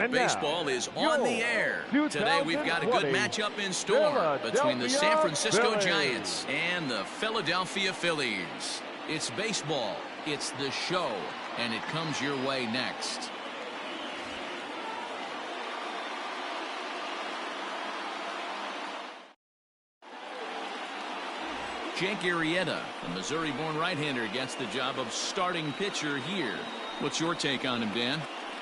And baseball is on the air. Today we've got a good matchup in store between the San Francisco Giants and the Philadelphia Phillies. It's baseball, it's the show, and it comes your way next. Jake Arrieta, the Missouri-born right-hander, gets the job of starting pitcher here. What's your take on him, Dan?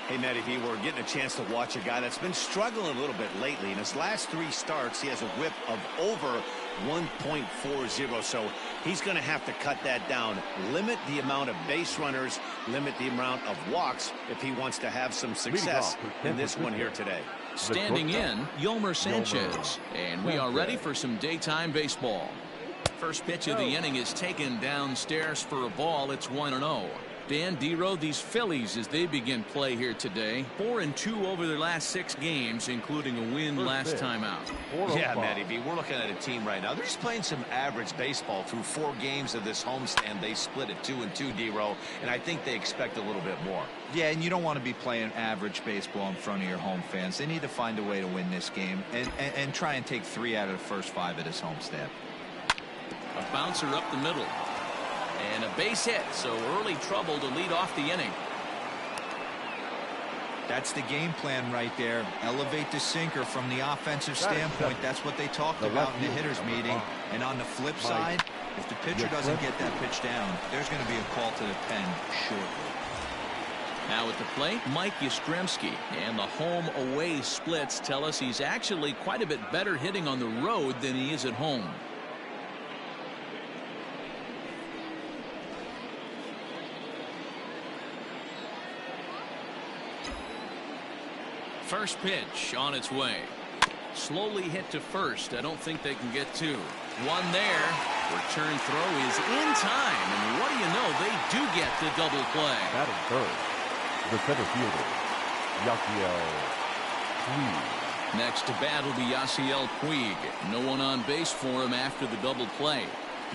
Hey, Matty V, we're getting a chance to watch a guy that's been struggling a little bit lately. In his last 3 starts, he has a whip of over 1.40, so he's going to have to cut that down, limit the amount of base runners, limit the amount of walks if he wants to have some success in this one here today. Standing in, Yolmer Sanchez, and we are ready for some daytime baseball. First pitch of the inning is taken downstairs for a ball. It's 1-0. Dan Dero, these Phillies, as they begin play here today, 4-2 over their last 6 games, including a win last time out. Yeah, Matty V, we're looking at a team right now. They're just playing some average baseball through 4 games of this homestand. They split it 2-2, Dero, and I think they expect a little bit more. Yeah, and you don't want to be playing average baseball in front of your home fans. They need to find a way to win this game and try and take 3 out of the first 5 of this homestand. A bouncer up the middle. And a base hit, so early trouble to lead off the inning. That's the game plan right there. Elevate the sinker from the offensive standpoint. That's what they talked about in the hitters meeting. And on the flip side, if the pitcher doesn't get that pitch down, there's going to be a call to the pen shortly. Now at the plate, Mike Yastrzemski. And the home-away splits tell us he's actually quite a bit better hitting on the road than he is at home. First pitch on its way. Slowly hit to first. I don't think they can get 2. 1 there. Return throw is in time. And what do you know? They do get the double play. Batting third, the center fielder, Yasiel Puig. Next to bat will be Yasiel Puig. No one on base for him after the double play.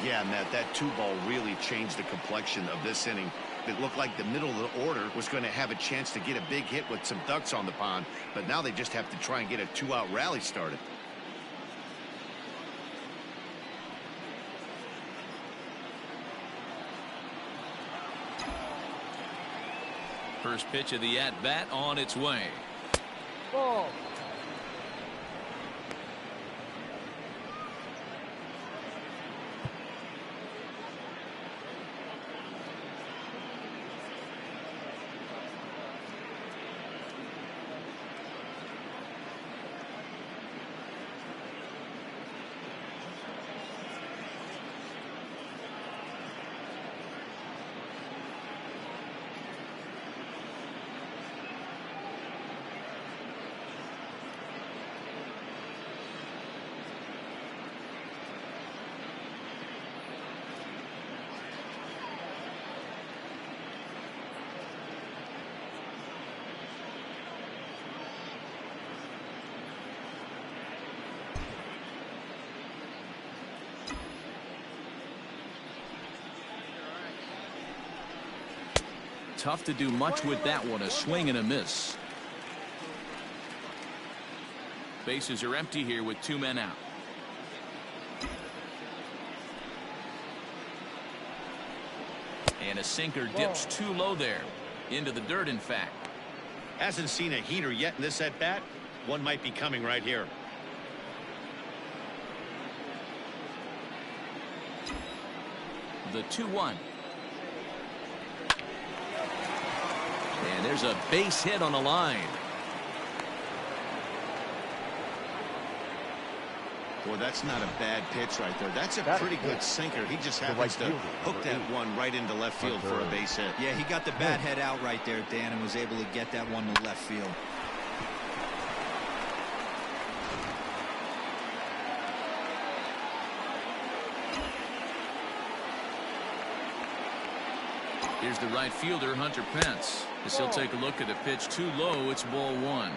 Yeah, Matt, that 2-ball really changed the complexion of this inning. It looked like the middle of the order was going to have a chance to get a big hit with some ducks on the pond, but now they just have to try and get a 2-out rally started. First pitch of the at-bat on its way. Ball. Tough to do much with that one. A swing and a miss. Bases are empty here with 2 men out. And a sinker dips too low there. Into the dirt, in fact. Hasn't seen a heater yet in this at-bat. One might be coming right here. The 2-1. And there's a base hit on the line. Boy, that's not a bad pitch right there. That's a pretty good sinker. He just happens to hook that one right into left field for a base hit. Yeah, he got the bat head out right there, Dan, and was able to get that one to left field. Here's the right fielder, Hunter Pence. As he'll take a look at a pitch too low, it's ball 1.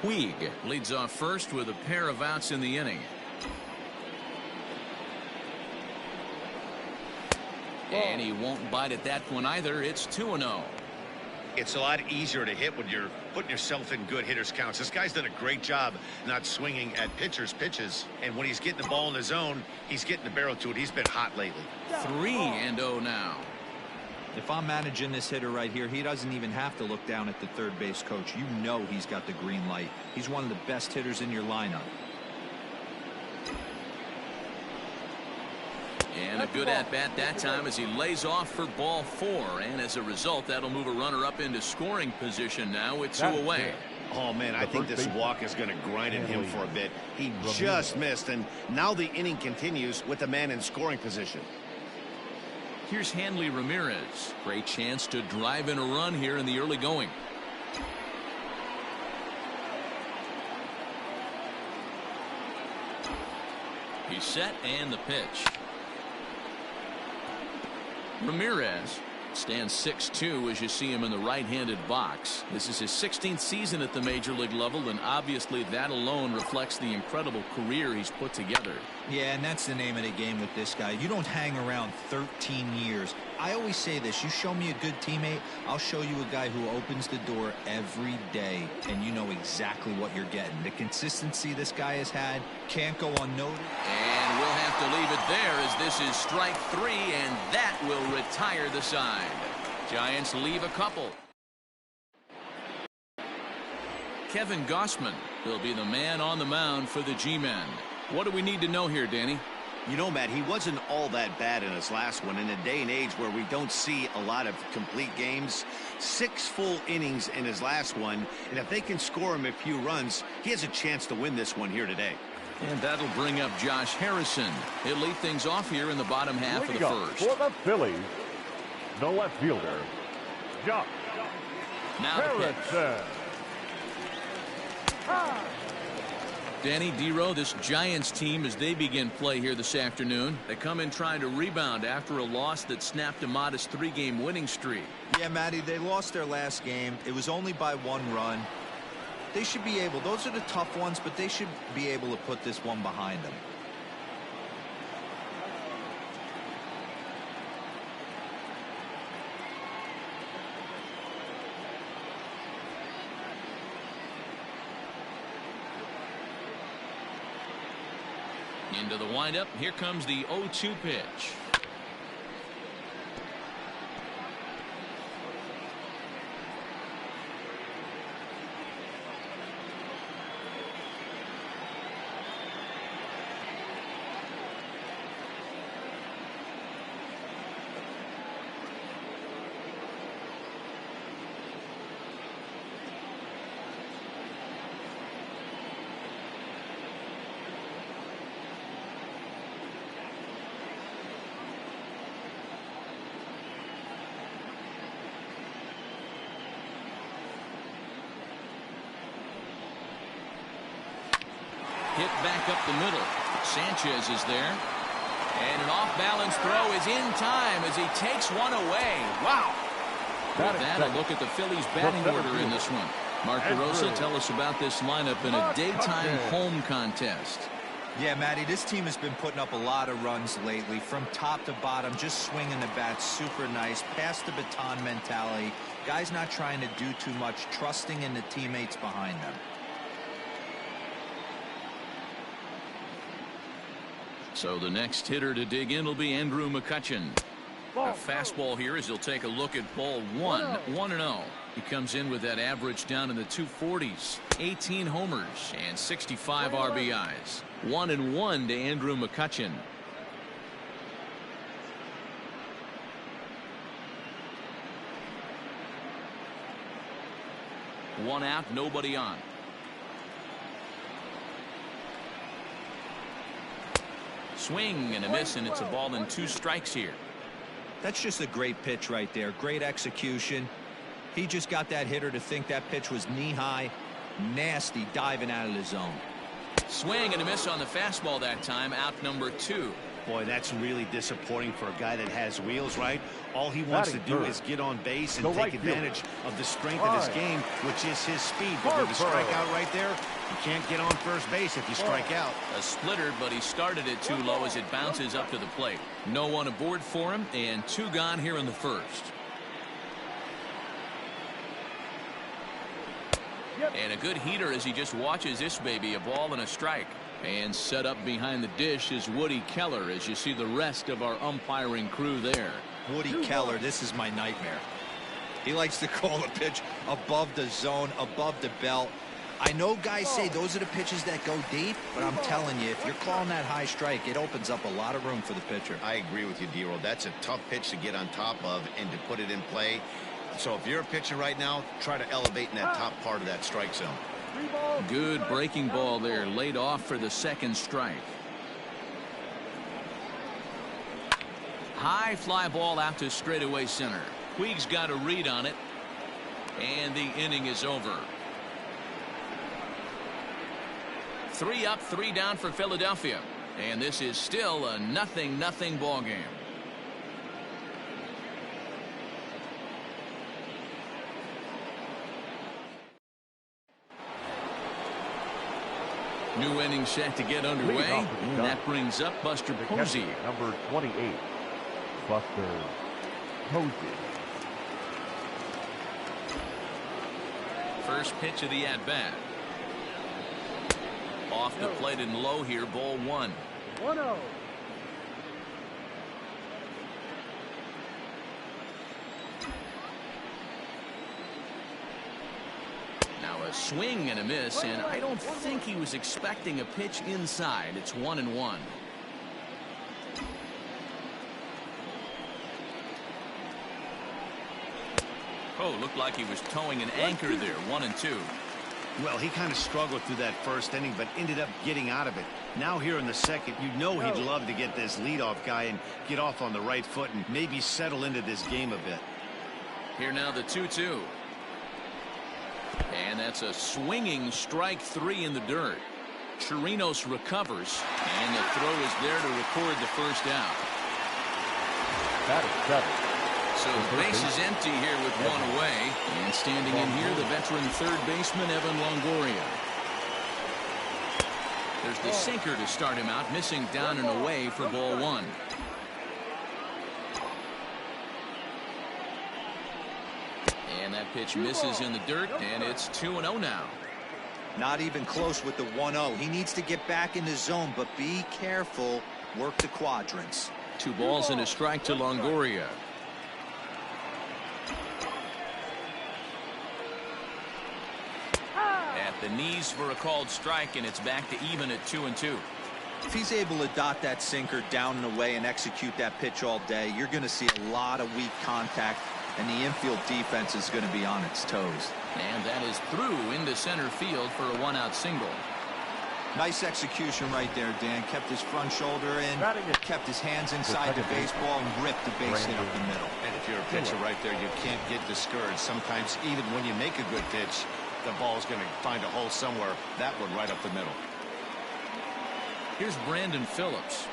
Puig leads off first with a pair of outs in the inning. And he won't bite at that one either. It's 2-0. It's a lot easier to hit when you're putting yourself in good hitters counts. This guy's done a great job not swinging at pitchers' pitches. And when he's getting the ball in his zone, he's getting the barrel to it. He's been hot lately. 3-0 now. If I'm managing this hitter right here, he doesn't even have to look down at the third base coach. You know he's got the green light. He's one of the best hitters in your lineup. And a good at-bat that time as he lays off for ball 4. And as a result, that'll move a runner up into scoring position now with 2 away. Oh, man, I think this walk is going to grind at him for a bit. He just missed, and now the inning continues with a man in scoring position. Here's Hanley Ramirez. Great chance to drive in a run here in the early going. He's set, and the pitch. Ramirez stands 6'2" as you see him in the right-handed box. This is his 16th season at the major league level, and obviously that alone reflects the incredible career he's put together. Yeah, and that's the name of the game with this guy. You don't hang around 13 years. I always say this, you show me a good teammate, I'll show you a guy who opens the door every day, and you know exactly what you're getting. The consistency this guy has had can't go unnoticed. And we'll have to leave it there as this is strike 3, and that will retire the side. Giants leave a couple. Kevin Gausman will be the man on the mound for the G-men. What do we need to know here, Danny? You know, Matt, he wasn't all that bad in his last one. In a day and age where we don't see a lot of complete games, 6 full innings in his last one, and if they can score him a few runs, he has a chance to win this one here today. And that'll bring up Josh Harrison. He'll lead things off here in the bottom half of the first. For the Phillies, the left fielder, Josh Harrison. Danny Dero, this Giants team, as they begin play here this afternoon, they come in trying to rebound after a loss that snapped a modest 3-game winning streak. Yeah, Matty, they lost their last game. It was only by 1 run. They should be able, those are the tough ones, but they should be able to put this one behind them. Into the windup. Here comes the 0-2 pitch. Hit back up the middle. Sanchez is there. And an off-balance throw is in time as he takes one away. Wow. With that, a look at the Phillies batting order in this one. Mark DeRosa, tell us about this lineup in a daytime home contest. Yeah, Matty, this team has been putting up a lot of runs lately. From top to bottom, just swinging the bat super nice. Pass the baton mentality. Guys not trying to do too much, trusting in the teammates behind them. So the next hitter to dig in will be Andrew McCutchen. A fastball here as he'll take a look at ball 1. 1-0. He comes in with that average down in the 240s. 18 homers and 65 RBIs. 1-1 to Andrew McCutchen. One out, nobody on. Swing and a miss, and it's a ball and 2 strikes here. That's just a great pitch right there. Great execution. He just got that hitter to think that pitch was knee-high. Nasty diving out of the zone. Swing and a miss on the fastball that time. Out number 2. Boy, that's really disappointing for a guy that has wheels, right? All he wants to do is get on base and take advantage of the strength of his game, which is his speed. But with the strikeout right there, you can't get on first base if you strike out. A splitter, but he started it too low as it bounces up to the plate. No one aboard for him, and 2 gone here in the first. And a good heater as he just watches this baby, a ball and a strike. And set up behind the dish is Woody Keller as you see the rest of our umpiring crew there. Woody Keller, this is my nightmare. He likes to call a pitch above the zone, above the belt. I know guys say those are the pitches that go deep, but I'm telling you, if you're calling that high strike, it opens up a lot of room for the pitcher. I agree with you, D-Roll. That's a tough pitch to get on top of and to put it in play. So if you're a pitcher right now, try to elevate in that top part of that strike zone. Good breaking ball there, laid off for the second strike. High fly ball out to straightaway center. Puig's got a read on it, and the inning is over. 3 up, 3 down for Philadelphia, and this is still a 0-0 ball game. New inning set to get underway, and that brings up Buster Posey. Number 28, Buster Posey. First pitch of the at-bat. Off the plate and low here, ball 1. 1-0. Now a swing and a miss, and I don't think he was expecting a pitch inside. It's 1-1. Oh, looked like he was towing an anchor there. 1-2. Well, he kind of struggled through that first inning, but ended up getting out of it. Now here in the second, you know he'd love to get this leadoff guy and get off on the right foot and maybe settle into this game a bit. Here now the 2-2. And that's a swinging strike 3 in the dirt. Chirinos recovers, and the throw is there to record the first out. That is 7. So the base is empty here with 1 away, and standing in here the veteran third baseman Evan Longoria. There's the sinker to start him out, missing down and away for ball 1. And that pitch misses in the dirt, and it's 2-0 now. Not even close with the 1-0. He needs to get back in the zone, but be careful. Work the quadrants. 2 balls and a strike to Longoria. At the knees for a called strike, and it's back to even at 2-2. If he's able to dot that sinker down and away and execute that pitch all day, you're going to see a lot of weak contact, and the infield defense is going to be on its toes. And that is through into center field for a 1-out single. Nice execution right there, Dan. Kept his front shoulder in, kept his hands inside the baseball, and ripped the base hit up the middle. And if you're a pitcher right there, you can't get discouraged. Sometimes even when you make a good pitch, the ball's going to find a hole somewhere. That one right up the middle. Here's Brandon Phillips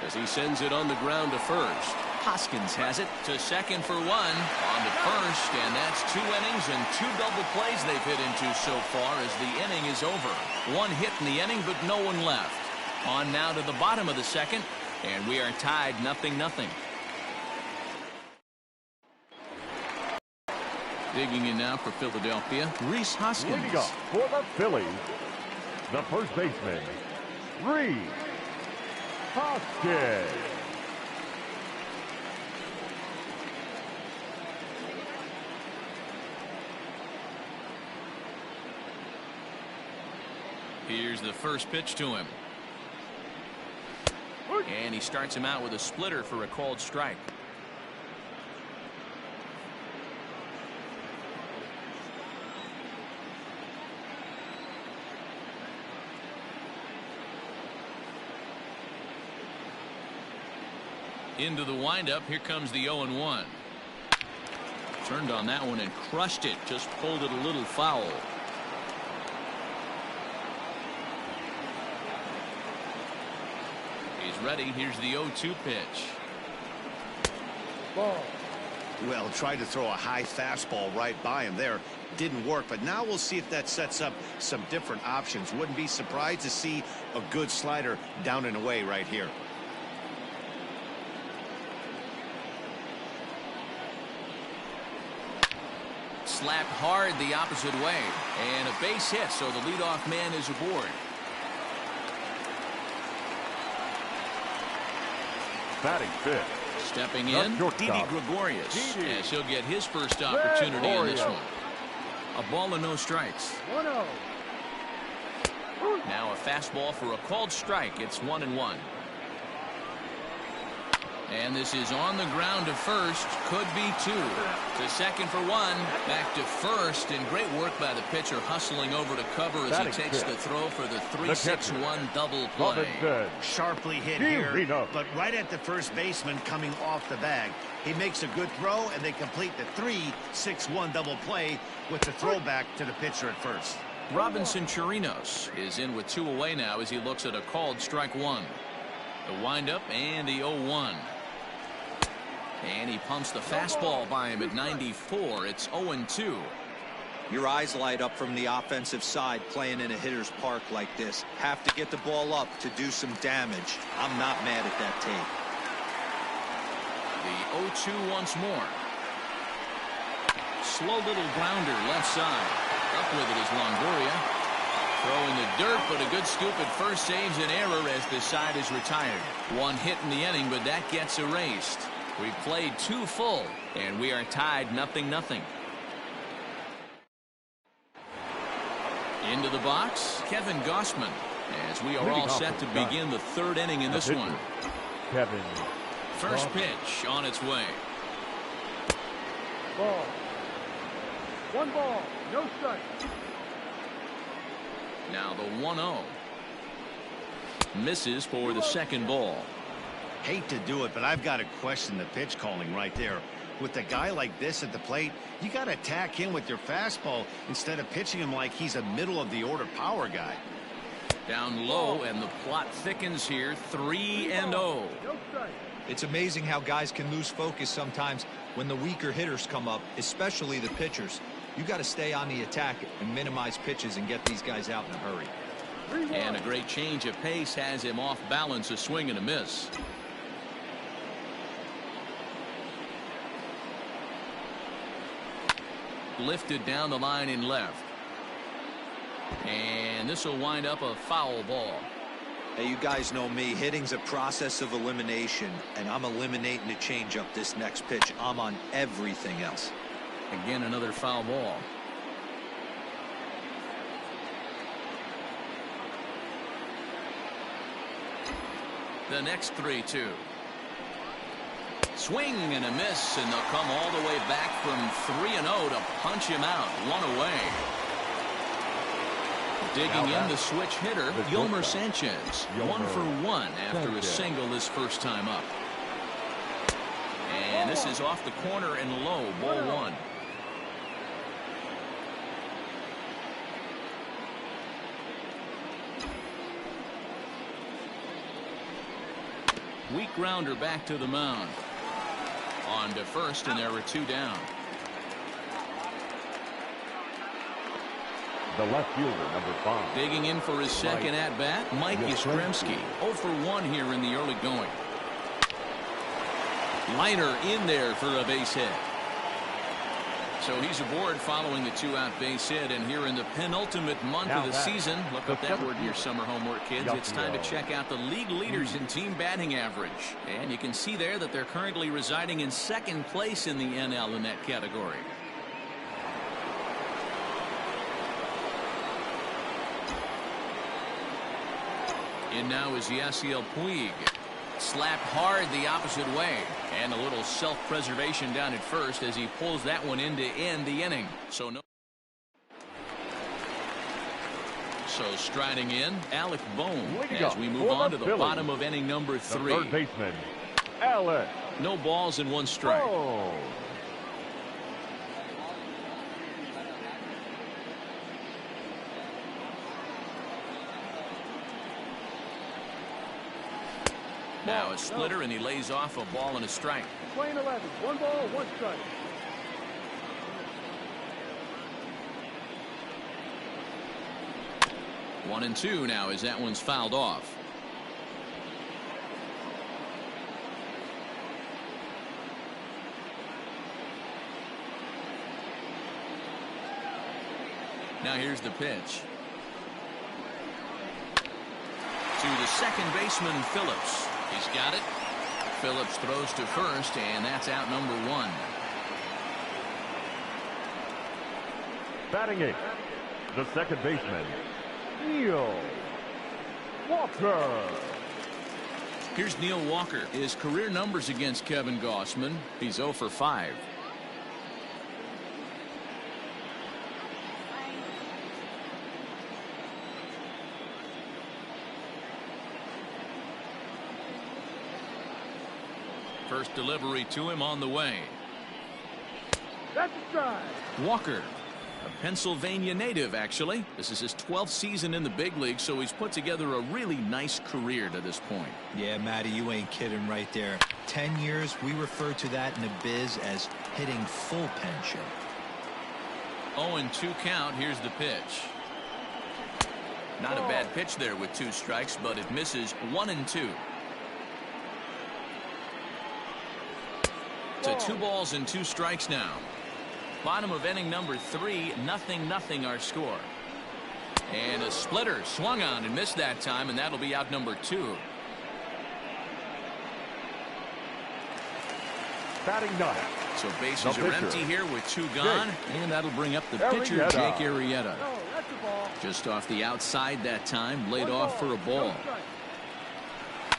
as he sends it on the ground to first. Hoskins has it to second for 1. On to first, and that's 2 innings and 2 double plays they've hit into so far as the inning is over. 1 hit in the inning, but no one left. On now to the bottom of the second, and we are tied 0-0. Digging in now for Philadelphia, Rhys Hoskins. Leading up for the Phillies, the first baseman, Rhys Hoskins. Here's the first pitch to him. And he starts him out with a splitter for a called strike. Into the windup, here comes the 0-1. Turned on that one and crushed it, just pulled it a little foul. He's ready. Here's the 0-2 pitch. Ball. Well, tried to throw a high fastball right by him there. Didn't work, but now we'll see if that sets up some different options. Wouldn't be surprised to see a good slider down and away right here. Slapped hard the opposite way, and a base hit, so the leadoff man is aboard. Batting fifth. Stepping in, Didi Gregorius, as he'll get his first opportunity in this one. A ball and no strikes. 1-0. Now a fastball for a called strike. It's 1-1. And this is on the ground to first. Could be two. To second for one. Back to first. And great work by the pitcher hustling over to cover as he takes the throw for the 3-6-1 double play. Sharply hit here, but right at the first baseman coming off the bag. He makes a good throw, and they complete the 3-6-1 double play with the throwback to the pitcher at first. Robinson Chirinos is in with 2 away now as he looks at a called strike 1. The windup and the 0-1. And he pumps the fastball by him at 94. It's 0-2. Your eyes light up from the offensive side playing in a hitter's park like this. Have to get the ball up to do some damage. I'm not mad at that tape. The 0-2 once more. Slow little grounder left side. Up with it is Longoria. Throwing the dirt, but a good scoop at first saves an error as the side is retired. 1 hit in the inning, but that gets erased. We've played 2 full, and we are tied 0-0. Into the box, Kevin Gossman, as we are all set to begin the 3rd inning in this one. Kevin. First pitch on its way. Ball. 1 ball, no strike. Now the 1-0. Misses for the second ball. Hate to do it, but I've got to question the pitch calling right there. With a guy like this at the plate, you got to attack him with your fastball instead of pitching him like he's a middle-of-the-order power guy. Down low, and the plot thickens here. 3-0. It's amazing how guys can lose focus sometimes when the weaker hitters come up, especially the pitchers. You got to stay on the attack and minimize pitches and get these guys out in a hurry. And a great change of pace has him off balance, a swing and a miss. Lifted down the line in left. And this will wind up a foul ball. Hey, you guys know me. Hitting's a process of elimination, and I'm eliminating the changeup this next pitch. I'm on everything else. Again, another foul ball. The next 3-2. Swing and a miss, and they'll come all the way back from 3-0 to punch him out. 1 away. Digging in the switch hitter, Yolmer Sanchez. 1 for 1 after a single his first time up. And this is off the corner and low, ball 1. Weak grounder back to the mound. On to first, and there were 2 down. The left fielder, number 5. Digging in for his second at-bat, Mike Yastrzemski. 0 for 1 here in the early going. Liner in there for a base hit. So he's aboard following the 2-out base hit, and here in the penultimate month of the season, look up that word in your summer homework, kids. It's time to check out the league leaders in team batting average. And you can see there that they're currently residing in 2nd place in the NL in that category. In now is Yasiel Puig. Slapped hard the opposite way, and a little self-preservation down at first as he pulls that one in to end the inning. So striding in, Alec Bohm as we move on to the bottom of inning number 3. Third baseman, Alec. No balls and 1 strike. Oh. Now a splitter, and he lays off a ball and a strike. Playing 11. 1 ball, 1 strike. One and two now as that one's fouled off. Now here's the pitch. To the second baseman, Phillips. He's got it. Phillips throws to first, and that's out number 1. Batting 8th, the second baseman, Neil Walker. Here's Neil Walker. His career numbers against Kevin Gausman. He's 0 for 5. First delivery to him on the way. That's a strike. Walker, a Pennsylvania native, actually. This is his 12th season in the big league, so he's put together a really nice career to this point. Yeah, Matty, you ain't kidding right there. 10 years, we refer to that in the biz as hitting full pension. 0-2 count. Here's the pitch. Not a bad pitch there with 2 strikes, but it misses. 1-2. To 2 balls and 2 strikes now. Bottom of inning number 3, 0-0 our score. And a splitter swung on and missed that time, and that'll be out number 2. Batting 9. So bases are empty here with 2 gone, and that'll bring up the pitcher, Jake Arrieta. Just off the outside that time, laid off for a ball.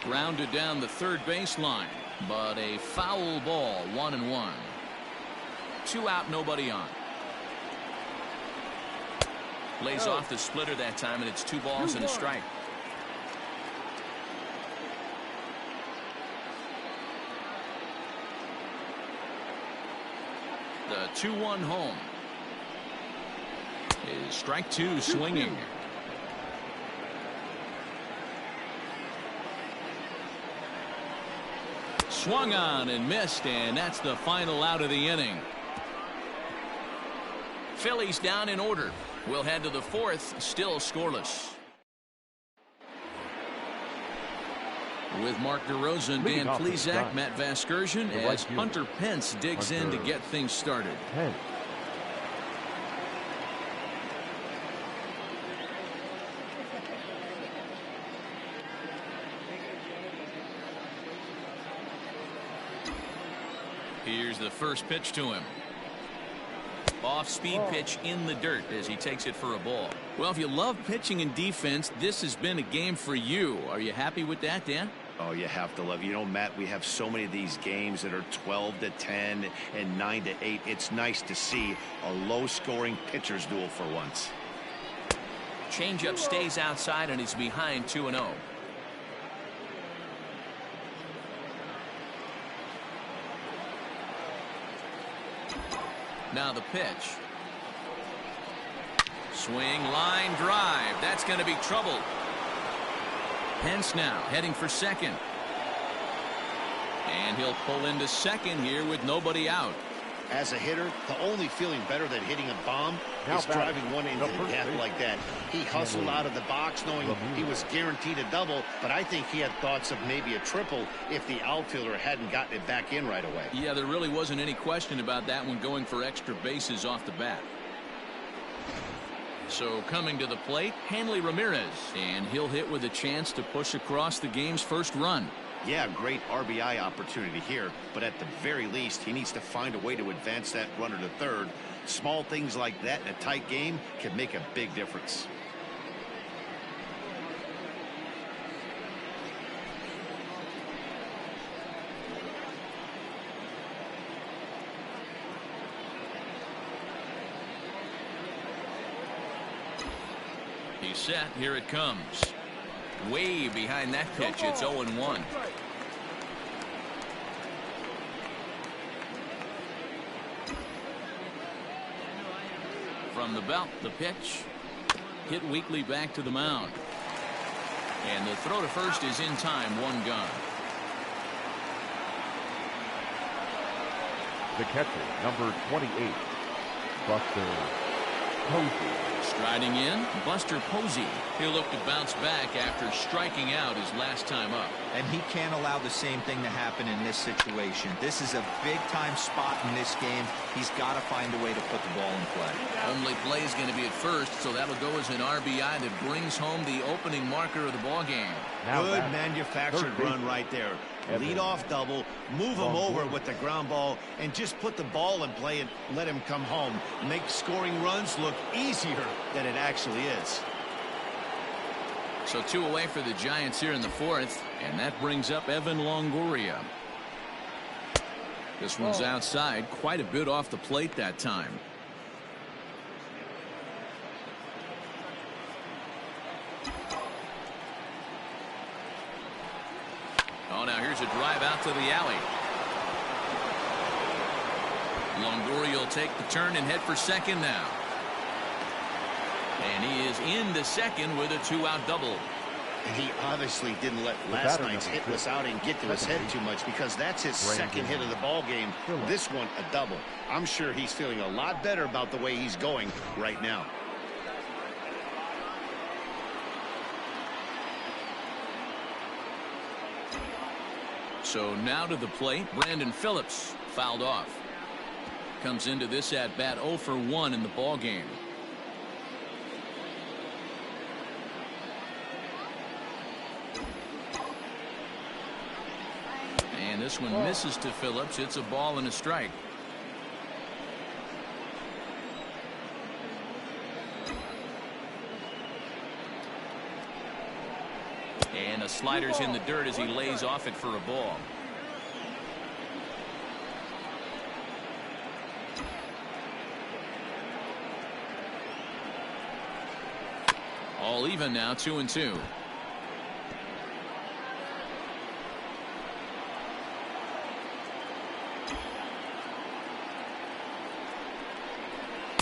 Grounded down the third baseline. But a foul ball, 1-1. 2 out, nobody on. Lays off the splitter that time, and it's 2 balls and a strike. The 2-1 home. Is strike 2 swinging. Swung on and missed, and that's the final out of the inning. Phillies down in order. We'll head to the 4th, still scoreless. With Mark DeRosa and Dan Plesac, Matt Vasgersian, as Hunter Pence digs in to get things started. Here's the first pitch to him. Off-speed pitch in the dirt as he takes it for a ball. Well, if you love pitching and defense, this has been a game for you. Are you happy with that, Dan? Oh, you have to love. You know, Matt, we have so many of these games that are 12-10 and 9-8. It's nice to see a low-scoring pitcher's duel for once. Changeup stays outside, and he's behind 2-0. Now the pitch. Swing, line, drive. That's going to be trouble. Pence now heading for second. And he'll pull into second here with nobody out. As a hitter, the only feeling better than hitting a bomb is driving one into the gap like that. He hustled out of the box knowing he was guaranteed a double, but I think he had thoughts of maybe a triple if the outfielder hadn't gotten it back in right away. Yeah, there really wasn't any question about that one, going for extra bases off the bat. So coming to the plate, Hanley Ramirez, and he'll hit with a chance to push across the game's first run. Yeah, great RBI opportunity here, but at the very least, he needs to find a way to advance that runner to third. Small things like that in a tight game can make a big difference. He's set. Here it comes. Way behind that pitch. It's 0-1. From the belt, the pitch. Hit weakly back to the mound. And the throw to first is in time. 1 gone. The catcher, number 28, Buster Posey. Striding in, Buster Posey. He'll look to bounce back after striking out his last time up. And he can't allow the same thing to happen in this situation. This is a big-time spot in this game. He's got to find a way to put the ball in play. Only play is going to be at first, so that'll go as an RBI that brings home the opening marker of the ball game. Good manufactured run right there. Lead off double, move him over with the ground ball, and just put the ball in play and let him come home. Make scoring runs look easier than it actually is. So 2 away for the Giants here in the 4th, and that brings up Evan Longoria. This one's outside, quite a bit off the plate that time. Oh, now here's a drive out to the alley. Longoria will take the turn and head for second now. And he is into second with a 2-out double. He obviously didn't let last night's hitless outing get to his head too much, because that's his second hit of the ball game. This one a double. I'm sure he's feeling a lot better about the way he's going right now. So now to the plate, Brandon Phillips fouled off. Comes into this at bat 0 for 1 in the ball game. And this one misses to Phillips. It's a ball and a strike. And a slider's in the dirt as he lays off it for a ball. All even now, 2-2.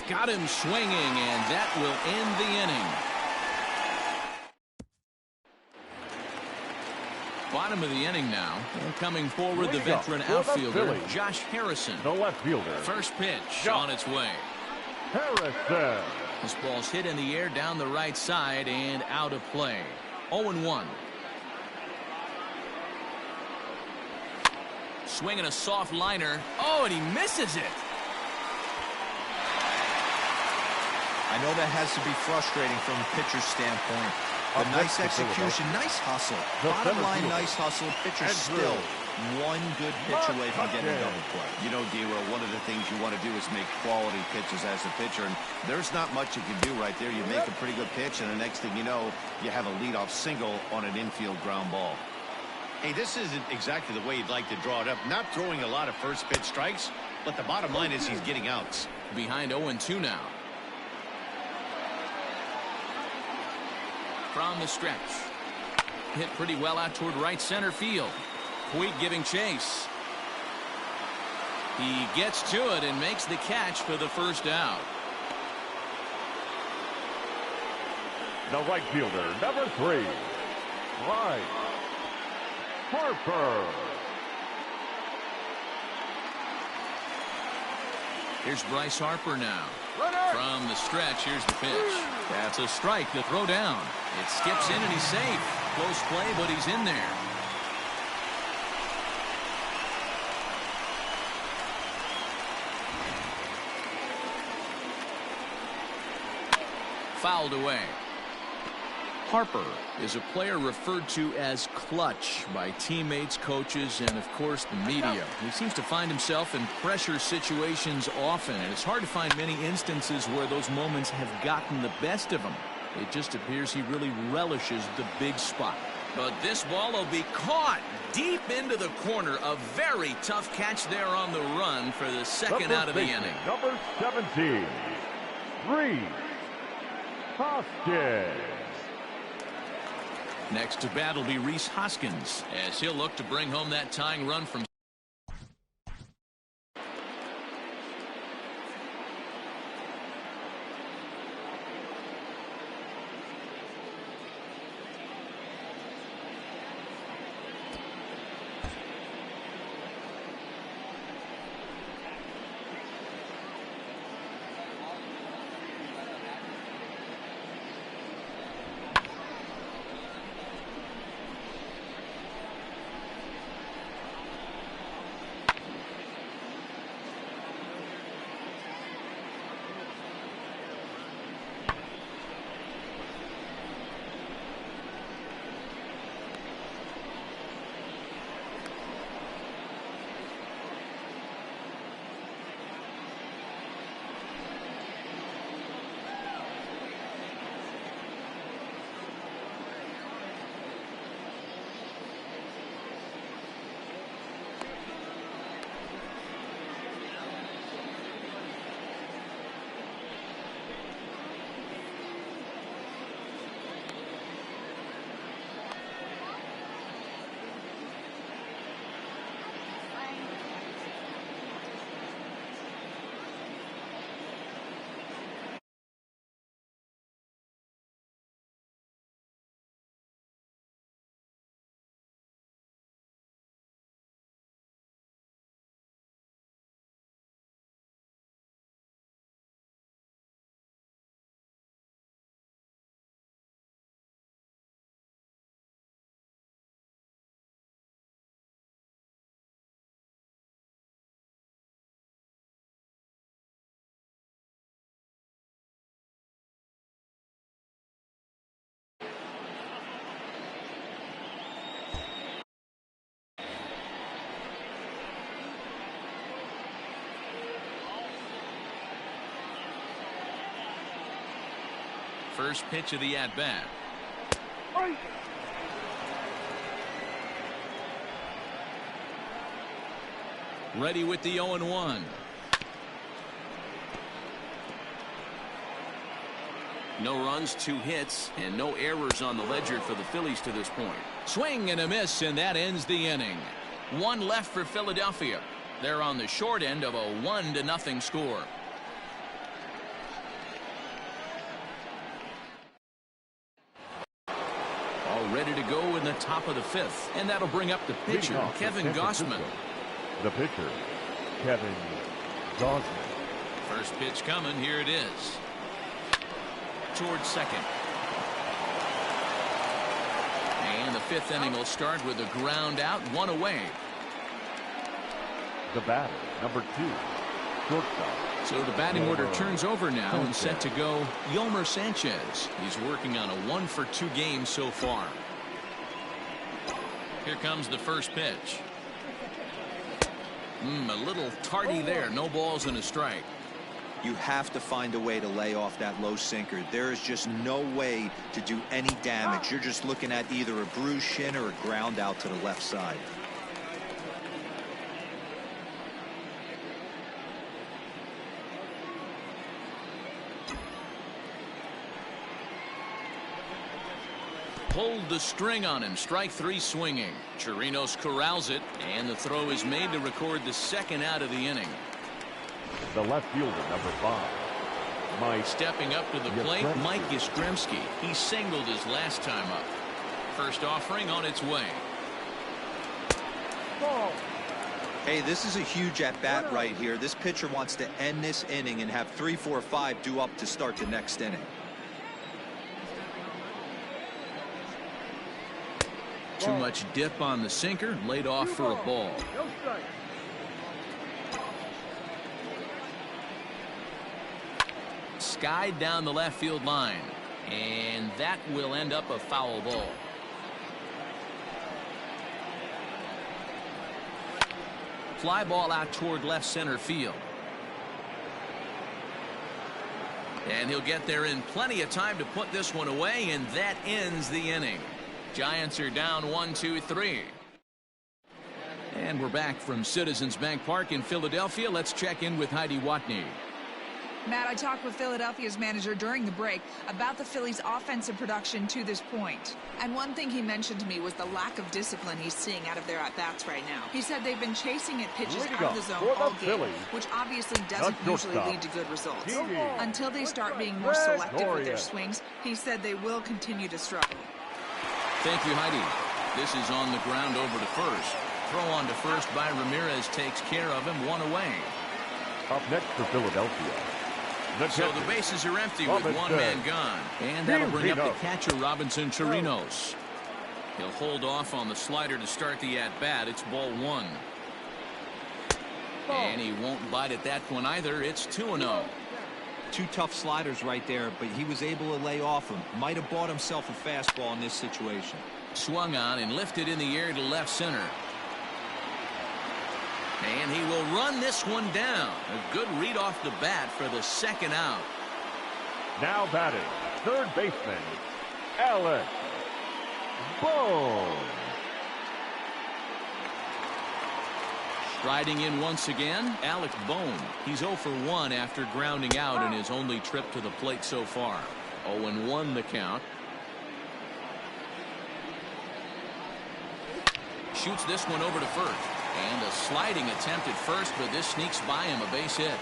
Got him swinging, and that will end the inning. Bottom of the inning now. And coming forward, the veteran outfielder, Josh Harrison. The left fielder. First pitch on its way. Harrison. This ball's hit in the air down the right side and out of play. 0-1. Swinging a soft liner. Oh, and he misses it. I know that has to be frustrating from a pitcher's standpoint. A nice execution, nice hustle. Bottom line, nice hustle. Pitcher still one good pitch away from getting a double play. You know, D-Row, one of the things you want to do is make quality pitches as a pitcher, and there's not much you can do right there. You make a pretty good pitch, and the next thing you know, you have a leadoff single on an infield ground ball. Hey, this isn't exactly the way you'd like to draw it up. Not throwing a lot of first pitch strikes, but the bottom line is he's getting outs. Behind 0-2 now. From the stretch. Hit pretty well out toward right center field. Puig giving chase. He gets to it and makes the catch for the first out. The right fielder, number 3, Bryce Harper. Here's Bryce Harper now. From the stretch, here's the pitch. That's a strike to throw down. It skips in and he's safe. Close play, but he's in there. Fouled away. Harper is a player referred to as clutch by teammates, coaches, and of course the media. He seems to find himself in pressure situations often, and it's hard to find many instances where those moments have gotten the best of him. It just appears he really relishes the big spot. But this ball will be caught deep into the corner. A very tough catch there on the run for the second out of the inning. Number 17, Reese Hoskins. Next to bat will be Reese Hoskins as he'll look to bring home that tying run from First pitch of the at-bat. Ready with the 0-1. No runs, 2 hits, and no errors on the ledger for the Phillies to this point. Swing and a miss, and that ends the inning. 1 left for Philadelphia. They're on the short end of a 1-0 score. All ready to go in the top of the 5th, and that'll bring up the pitcher, Kevin Gausman. The pitcher, Kevin Gausman. First pitch coming. Here it is. Towards second. And the 5th inning will start with a ground out, 1 away. The batter, number 2, shortstop. So the batting order turns over now and set to go Yolmer Sanchez. He's working on a 1-for-2 game so far. Here comes the first pitch. A little tardy there. No balls and a strike. You have to find a way to lay off that low sinker. There is just no way to do any damage. You're just looking at either a bruised shin or a ground out to the left side. Pulled the string on him. Strike 3 swinging. Chirinos corrals it, and the throw is made to record the 2nd out of the inning. The left fielder, number 5, Mike. Stepping up to the plate, Mike Yastrzemski. He singled his last time up. First offering on its way. Ball. Hey, this is a huge at-bat right here. This pitcher wants to end this inning and have 3, 4, 5 due up to start the next inning. Too much dip on the sinker, laid off for a ball. Skied down the left field line, and that will end up a foul ball. Fly ball out toward left center field. And he'll get there in plenty of time to put this one away, and that ends the inning. Giants are down 1-2-3. And we're back from Citizens Bank Park in Philadelphia. Let's check in with Heidi Watney. Matt, I talked with Philadelphia's manager during the break about the Phillies' offensive production to this point. And one thing he mentioned to me was the lack of discipline he's seeing out of their at-bats right now. He said they've been chasing at pitches out of the zone all game, which obviously doesn't usually lead to good results. Until they start being more selective with their swings, he said they will continue to struggle. Thank you, Heidi. This is on the ground over to first. Throw on to first by Ramirez takes care of him, 1 away. Up next for Philadelphia. So the bases are empty with 1 man gone. And that'll bring up the catcher, Robinson Chirinos. He'll hold off on the slider to start the at-bat. It's ball 1. And he won't bite at that one either. It's 2-0. 2 tough sliders right there, but he was able to lay off him. Might have bought himself a fastball in this situation. Swung on and lifted in the air to left center. And he will run this one down. A good read off the bat for the 2nd out. Now batting, third baseman, Alex Bohm. Striding in once again, Alec Bohm. He's 0 for 1 after grounding out in his only trip to the plate so far. 0-1 the count. Shoots this one over to first. And a sliding attempt at first, but this sneaks by him, a base hit.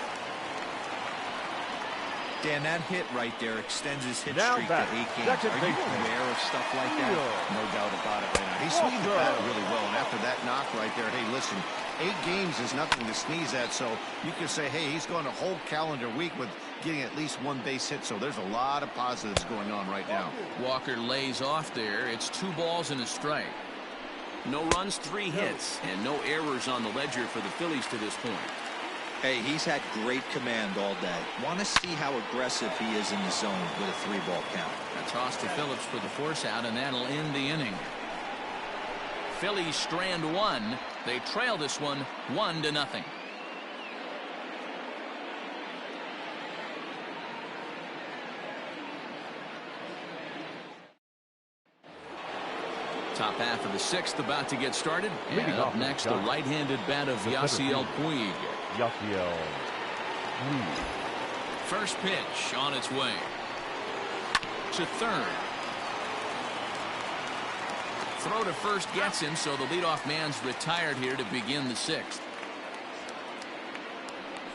Dan, that hit right there extends his hit Now streak to 8 games. Are you aware of stuff like that? No doubt about it right now. He's swinging the bat really well, and after that knock right there, hey, listen, 8 games is nothing to sneeze at, so you can say, hey, he's going a whole calendar week with getting at least 1 base hit, so there's a lot of positives going on right now. Walker lays off there. It's 2 balls and a strike. No runs, 3 hits, and no errors on the ledger for the Phillies to this point. Hey, he's had great command all day. Want to see how aggressive he is in the zone with a 3-ball count. A toss to Phillips for the force out, and that'll end the inning. Phillies strand 1. They trail this one 1-0. Top half of the sixth about to get started. And up next, the right-handed bat of Yasiel Puig. First pitch on its way. To third. Throw to first gets him, so the leadoff man's retired here to begin the sixth.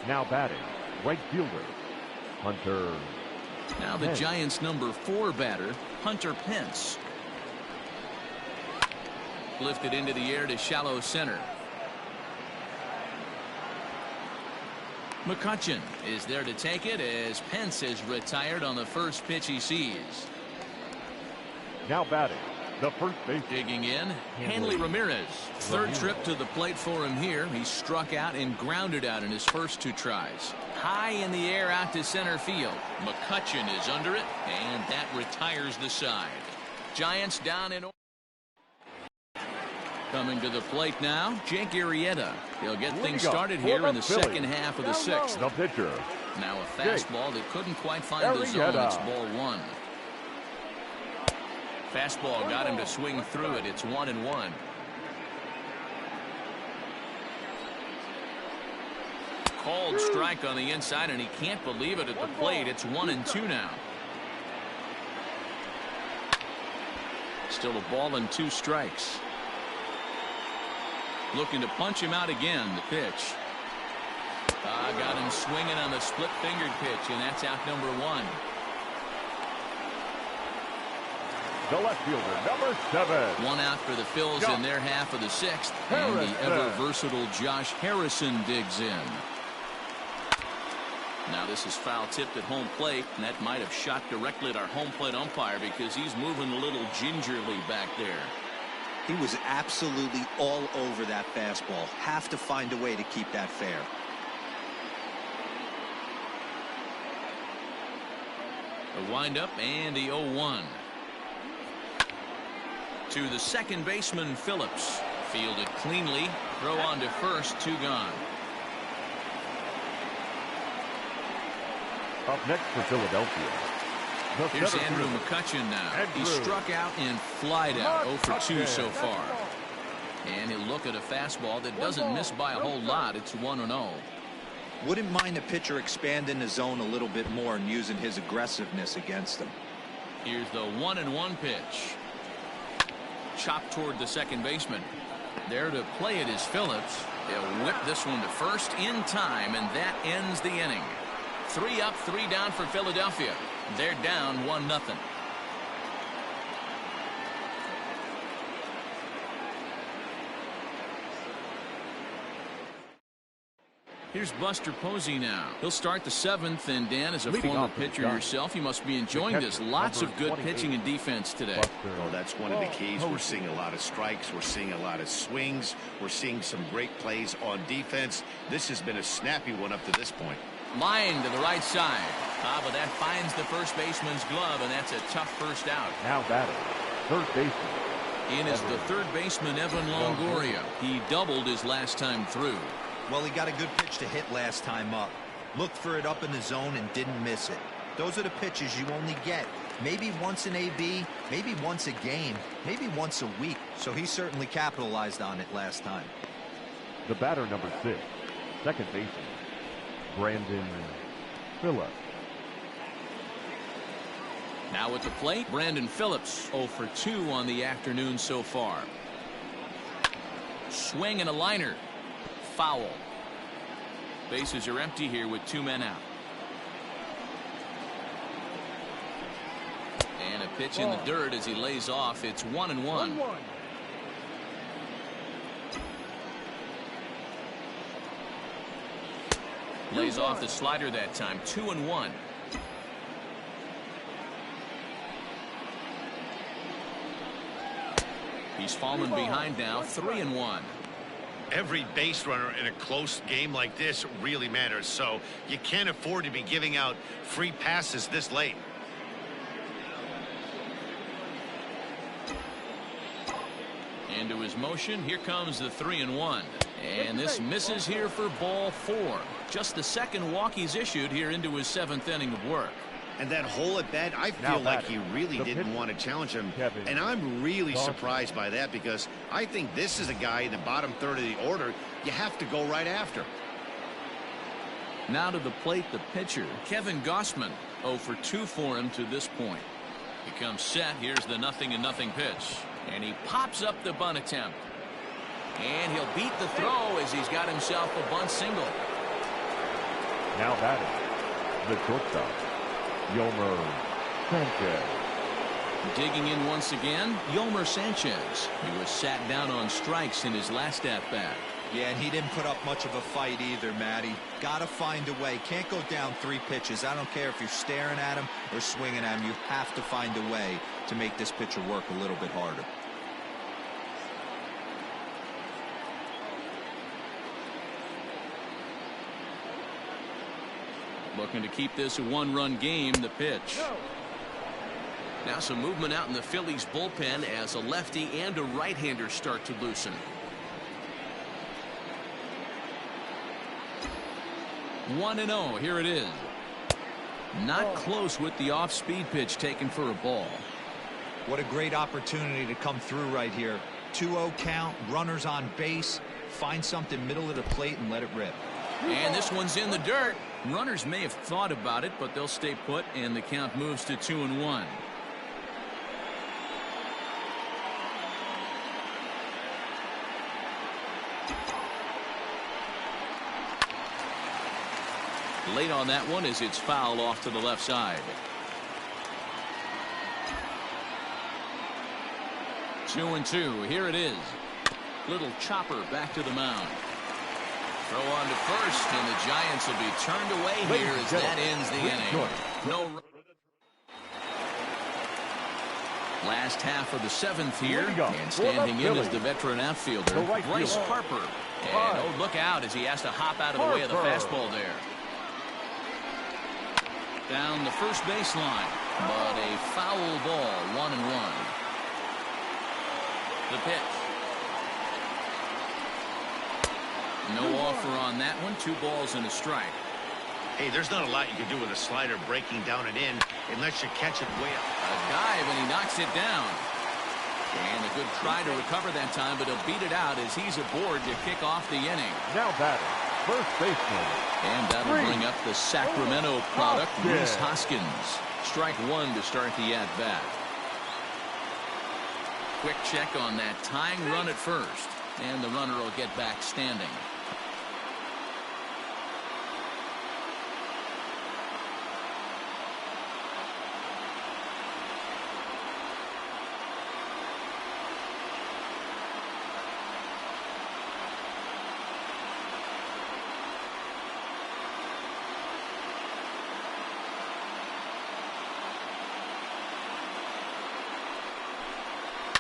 Now batting, right fielder, Hunter. Now the Giants' number 4 batter, Hunter Pence. Lifted into the air to shallow center. McCutchen is there to take it as Pence is retired on the first pitch he sees. Now batting, the first base. Digging in, Hanley Ramirez. Third trip to the plate for him here. He struck out and grounded out in his first 2 tries. High in the air out to center field. McCutchen is under it, and that retires the side. Giants down in order. Coming to the plate now, Jake Arrieta. He'll get things started here in the second half of the sixth. The pitcher. Now a fastball that couldn't quite find the zone. It's ball 1. Fastball got him to swing through it. It's 1-1. Called strike on the inside, and he can't believe it at the plate. It's 1-2 now. Still a ball and 2 strikes. Looking to punch him out again. The pitch. Got him swinging on the split-fingered pitch, and that's out number 1. The left fielder, number 7. 1 out for the Phils in their half of the sixth, and the ever-versatile Josh Harrison digs in. Now this is foul tipped at home plate, and that might have shot directly at our home plate umpire because he's moving a little gingerly back there. He was absolutely all over that fastball. Have to find a way to keep that fair. A windup and the 0-1. To the second baseman, Phillips. Fielded cleanly. Throw on to first. 2 gone. Up next for Philadelphia. Here's Andrew McCutchen now. He struck out and flied out. 0 for 2 so far. And he'll look at a fastball that doesn't miss by a whole lot. It's 1-0. Wouldn't mind the pitcher expanding the zone a little bit more and using his aggressiveness against him. Here's the 1-1 pitch. Chopped toward the second baseman. There to play it is Phillips. He'll whip this one to first in time, and that ends the inning. 3 up, 3 down for Philadelphia. They're down 1-0. Here's Buster Posey now. He'll start the 7th, and Dan, as a former pitcher yourself, you must be enjoying this. Lots of good pitching and defense today. Well, that's one of the keys. We're seeing a lot of strikes. We're seeing a lot of swings. We're seeing some great plays on defense. This has been a snappy one up to this point. Line to the right side. But that finds the first baseman's glove, and that's a tough first out. Now batting, third baseman. In is the third baseman, Evan Longoria. He doubled his last time through. Well, he got a good pitch to hit last time up. Looked for it up in the zone and didn't miss it. Those are the pitches you only get. Maybe once an AB, maybe once a game, maybe once a week. So he certainly capitalized on it last time. The batter, number 6, second baseman, Brandon Phillips. Now at the plate, Brandon Phillips. 0 for 2 on the afternoon so far. Swing and a liner. Foul. Bases are empty here with 2 men out. And a pitch in the dirt as he lays off. It's 1-1. Lays off the slider that time. 2-1. He's fallen behind now. 3-1. Every base runner in a close game like this really matters, so you can't afford to be giving out free passes this late. Into his motion. Here comes the 3-1. And this misses here for ball 4. Just the second walk he's issued here into his 7th inning of work. And that hole at bat, I feel like he really didn't want to challenge him. And I'm really surprised by that, because I think this is a guy in the bottom third of the order you have to go right after. Now to the plate, the pitcher, Kevin Gausman. 0 for 2 for him to this point. He comes set. Here's the 0-0 pitch. And he pops up the bunt attempt. And he'll beat the throw as he's got himself a bunt single. Now batting, the shortstop, Yolmer Sanchez. Digging in once again, Yolmer Sanchez. He was sat down on strikes in his last at-bat. Yeah, and he didn't put up much of a fight either, Matty. Got to find a way. Can't go down 3 pitches. I don't care if you're staring at him or swinging at him. You have to find a way to make this pitcher work a little bit harder. Looking to keep this a 1-run game. The pitch. Now some movement out in the Phillies bullpen as a lefty and a right-hander start to loosen. 1-0. Here it is. Not close with the off-speed pitch taken for a ball. What a great opportunity to come through right here. 2-0 count, runners on base. Find something middle of the plate and let it rip. And this one's in the dirt. Runners may have thought about it, but they'll stay put, and the count moves to 2-1. Late on that one as it's fouled off to the left side. 2-2. Here it is. Little chopper back to the mound. Throw on to first, and the Giants will be turned away here as that ends the inning. No. Last half of the 7th here, and standing in is the veteran outfielder, Bryce Harper. And oh, look out as he has to hop out of the way of the fastball there. Down the first baseline, but a foul ball, 1-1. The pitch. No offer on that one. 2 balls and a strike. Hey, there's not a lot you can do with a slider breaking down and in unless you catch it way up. A dive, and he knocks it down. And a good try to recover that time, but he'll beat it out as he's aboard to kick off the inning. Now batting, first baseman. And that'll bring up the Sacramento product, Rhys Hoskins. Strike 1 to start the at-bat. Quick check on that tying run at first, and the runner will get back standing.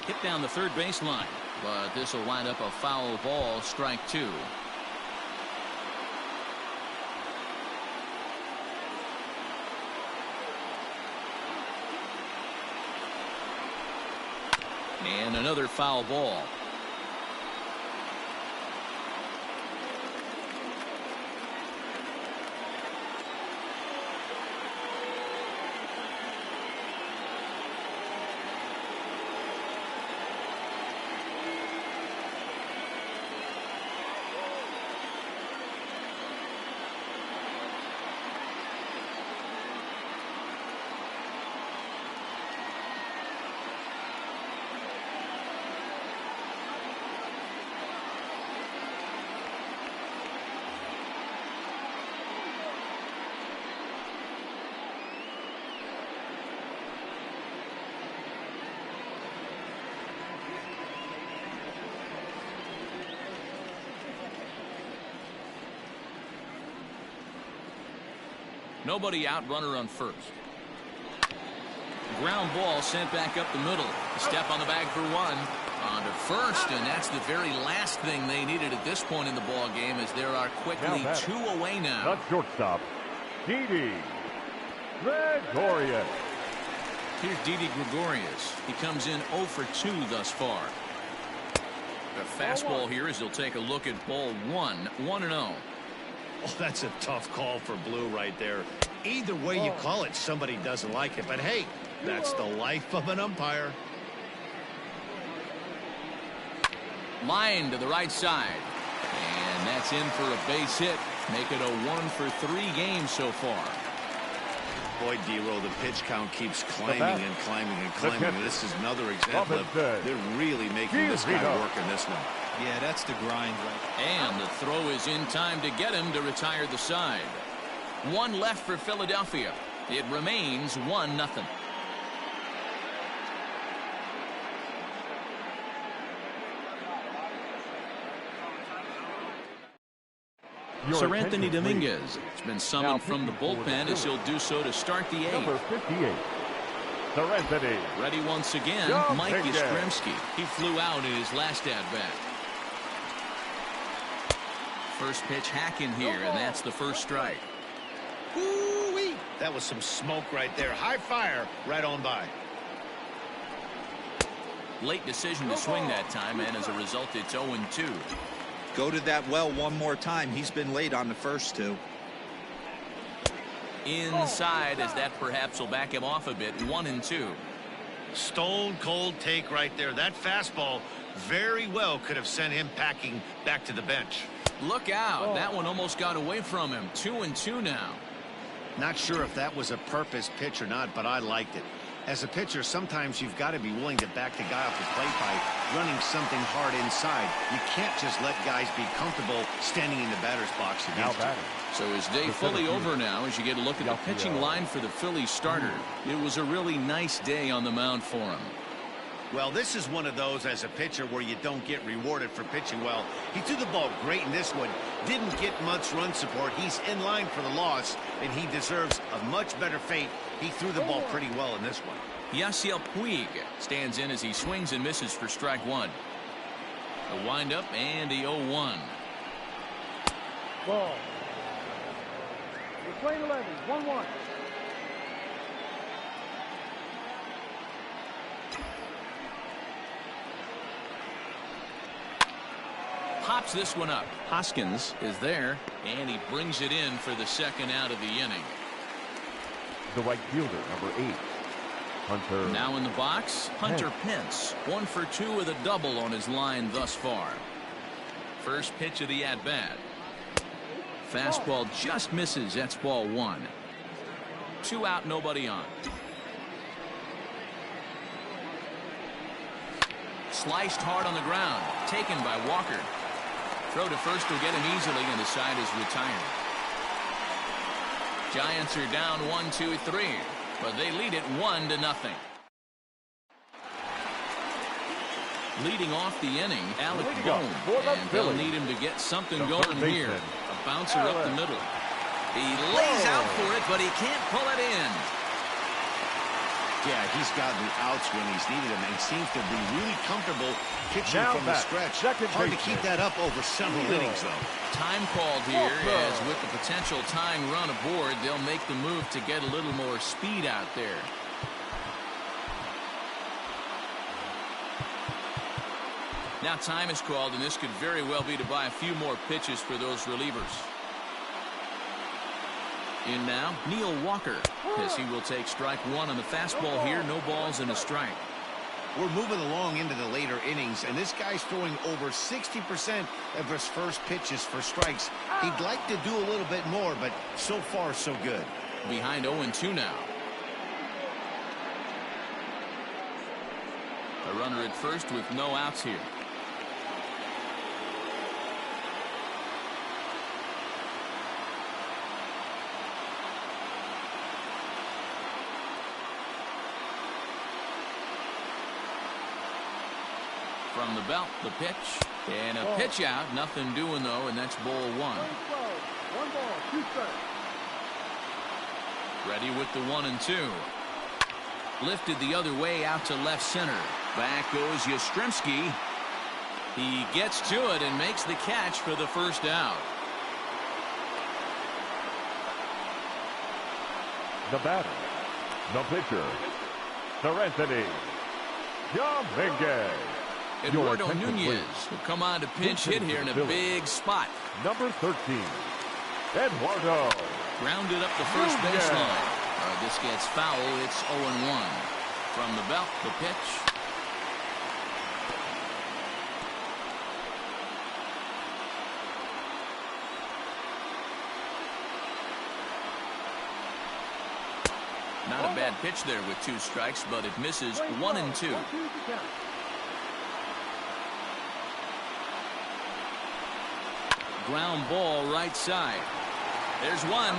Hit down the third baseline, but this will wind up a foul ball, strike 2. And another foul ball. Nobody out, runner on first. Ground ball sent back up the middle. A step on the bag for 1. On to first, and that's the very last thing they needed at this point in the ball game, as there are quickly 2 away now. The shortstop, Didi Gregorius. Here's Didi Gregorius. He comes in 0 for 2 thus far. The fastball here as he'll take a look at ball 1. 1-0. Oh, that's a tough call for Blue right there. Either way you call it, somebody doesn't like it. But hey, that's the life of an umpire. Line to the right side. And that's in for a base hit. Make it a 1-for-3 game so far. Boy, D-Row, the pitch count keeps climbing and climbing and climbing. This is another example of they're really making this guy work in this one. Yeah, that's the grind. Right? And the throw is in time to get him to retire the side. One left for Philadelphia. It remains 1-0. Sir Anthony Dominguez has been summoned from the bullpen as he'll do so to start the 8th. Number 58, Sir Anthony. Ready once again, Mike Yastrzemski. He flew out in his last at-bat. First pitch hack in here, and that's the first strike. Woo-wee. That was some smoke right there. High fire right on by. Late decision to swing that time, and as a result, it's 0-2. Go to that well one more time. He's been late on the first two. Inside, as that perhaps will back him off a bit. 1-2. Stone cold take right there. That fastball very well could have sent him packing back to the bench. Look out. That one almost got away from him. 2-2 now. Not sure if that was a purpose pitch or not, but I liked it. As a pitcher, sometimes you've got to be willing to back the guy off the plate by running something hard inside. You can't just let guys be comfortable standing in the batter's box against him. So his day fully over now as you get a look at the pitching line for the Phillies starter. It was a really nice day on the mound for him. Well, this is one of those as a pitcher where you don't get rewarded for pitching well. He threw the ball great in this one. Didn't get much run support. He's in line for the loss, and he deserves a much better fate. He threw the ball pretty well in this one. Yasiel Puig stands in as he swings and misses for strike one. A windup and the 0-1. Ball. We're playing 11, 1-1. Pops this one up. Hoskins is there, and he brings it in for the second out of the inning. The right fielder, number 8, Hunter. Now in the box, Hunter Pence. 1 for 2 with a double on his line thus far. First pitch of the at-bat. Fastball just misses. That's ball 1. 2 out, nobody on. Sliced hard on the ground. Taken by Walker. Throw to first will get him easily, and the side is retired. Giants are down 1-2-3, but they lead it 1-0. Leading off the inning, Alec Bohm, and they'll need him to get something going here. A bouncer up the middle. He lays out for it, but he can't pull it in. Yeah, he's gotten the outs when he's needed them and seems to be really comfortable pitching from the stretch. Hard to keep that up over several innings, though. Time called here, as with the potential tying run aboard, they'll make the move to get a little more speed out there. Now time is called, and this could very well be to buy a few more pitches for those relievers. In now, Neil Walker, as he will take strike one on the fastball here. No balls and a strike. We're moving along into the later innings, and this guy's throwing over 60% of his first pitches for strikes. He'd like to do a little bit more, but so far so good. Behind 0-2 now. A runner at first with no outs here. From the belt, the pitch, and a pitch out. Nothing doing, though, and that's ball 1. 1 ball, 2 strikes. Ready with the 1-2. Lifted the other way out to left center. Back goes Yastrzemski. He gets to it and makes the catch for the first out. The batter, the pitcher, Sir Anthony Dominguez. Eduardo Nunez will come on to pinch hit here in a big spot. Number 13, Eduardo Grounded up the first baseline. This gets foul. It's 0-1. From the belt, the pitch. Not a bad pitch there with 2 strikes, but it misses 1-2. Ground ball right side. There's one.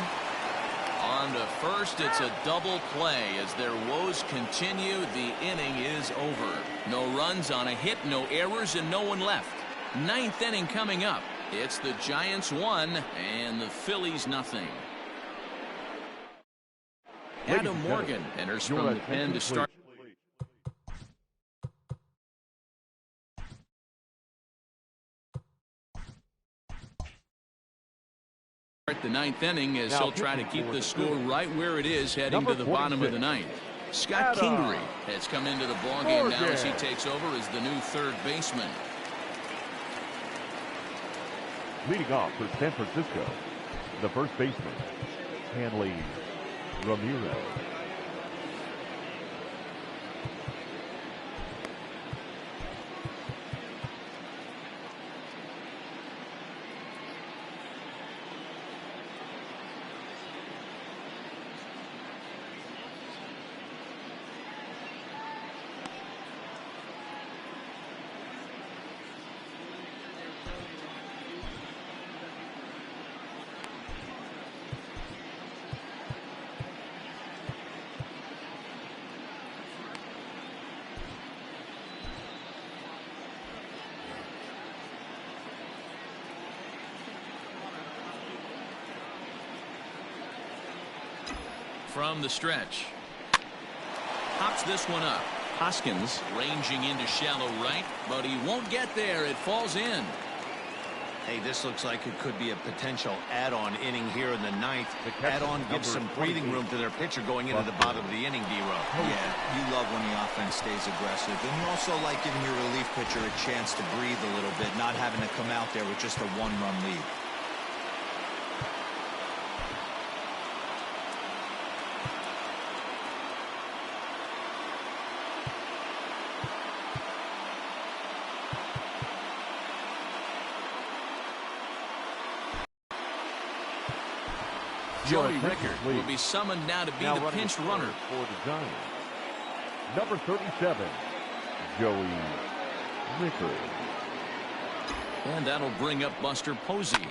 On to first, it's a double play as their woes continue. The inning is over. No runs on a hit, no errors, and no one left. 9th inning coming up. It's the Giants 1 and the Phillies nothing. Adam Morgan enters from the pen to start. The 9th inning as he'll try to keep the score right where it is heading to the bottom of the 9th. Scott Kingery has come into the ballgame now as he takes over as the new 3rd baseman. Leading off for San Francisco, the first baseman, Hanley Ramirez. From the stretch. Pops this one up. Hoskins ranging into shallow right, but he won't get there. It falls in. Hey, this looks like it could be a potential add-on inning here in the 9th. Add-on gives some breathing room to their pitcher going into the bottom of the inning, D-Row. Yeah, you love when the offense stays aggressive. And you also like giving your relief pitcher a chance to breathe a little bit, not having to come out there with just a 1-run lead. Joey Rickard will be summoned now to be the pinch runner for the Giants. Number 37, Joey Rickard. And that'll bring up Buster Posey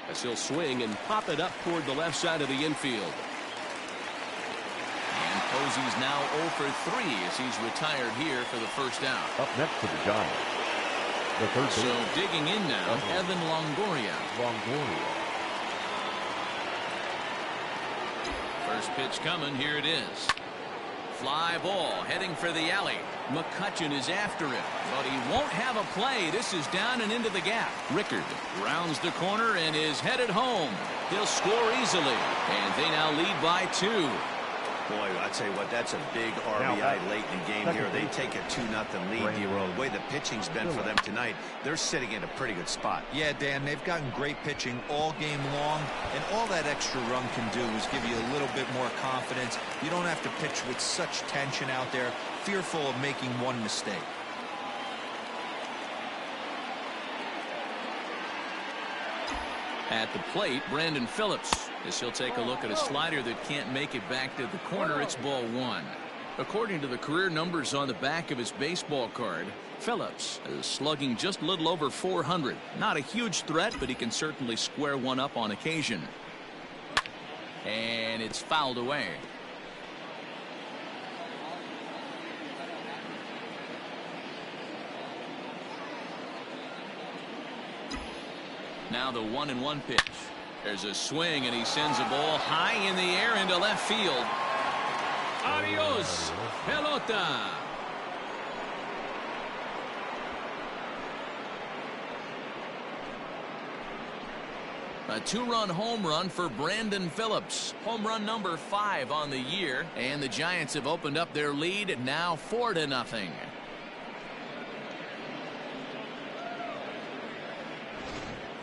as he'll swing and pop it up toward the left side of the infield. And Posey's now 0 for 3 as he's retired here for the first out. Up next for the Giants, the third baseman. So digging in now, Evan Longoria. First pitch coming. Here it is. Fly ball heading for the alley. McCutchen is after it, but he won't have a play. This is down and into the gap. Rickard rounds the corner and is headed home. He'll score easily, and they now lead by 2. Boy, I tell you what, that's a big RBI late in the game here. They take a 2-0 lead, D-Row. The way the pitching's been for them tonight, they're sitting in a pretty good spot. Yeah, Dan, they've gotten great pitching all game long, and all that extra run can do is give you a little bit more confidence. You don't have to pitch with such tension out there, fearful of making one mistake. At the plate, Brandon Phillips, as he'll take a look at a slider that can't make it back to the corner. It's ball 1. According to the career numbers on the back of his baseball card, Phillips is slugging just a little over 400. Not a huge threat, but he can certainly square one up on occasion. And it's fouled away. Now the 1-1 pitch. There's a swing, and he sends a ball high in the air into left field. Adios, pelota. A 2-run home run for Brandon Phillips. Home run number 5 on the year, and the Giants have opened up their lead now 4-0.